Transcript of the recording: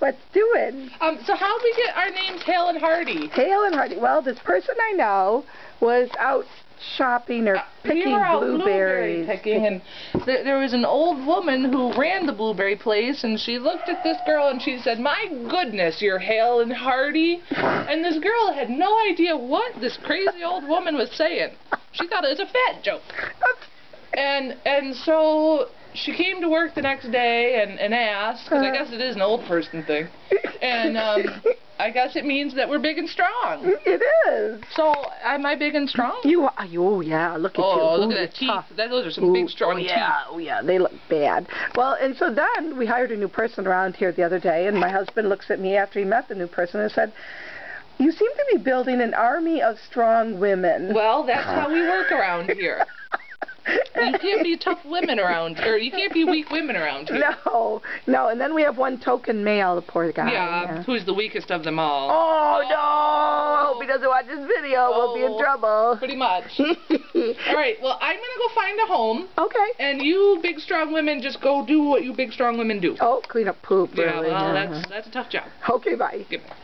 What's doing? So how did we get our names Hale and Hardy? Hale and Hardy. Well, this person I know was out shopping or picking we were out blueberries. Blueberry picking, and there was an old woman who ran the blueberry place, and she looked at this girl and she said, "My goodness, you're Hale and Hardy." And this girl had no idea what this crazy old woman was saying. She thought it was a fat joke. And so she came to work the next day and asked, because I guess it is an old person thing, and I guess it means that we're big and strong. It is. So, am I big and strong? You are. Oh, yeah. Look at you. Oh, look at that teeth. Those are some big, strong teeth. Oh, yeah. They look bad. Well, and so then we hired a new person around here the other day, and my husband looks at me after he met the new person and said, "You seem to be building an army of strong women." Well, that's how we work around here. You can't be tough women around here. You can't be weak women around here. No. And then we have one token male, the poor guy. Yeah, who's the weakest of them all. Oh, no. I hope he doesn't watch this video. We'll be in trouble. Pretty much. All right, well, I'm going to go find a home. Okay. And you big, strong women just go do what you big, strong women do. Oh, clean up poop. Yeah, really. well, that's a tough job. Okay, bye. Goodbye.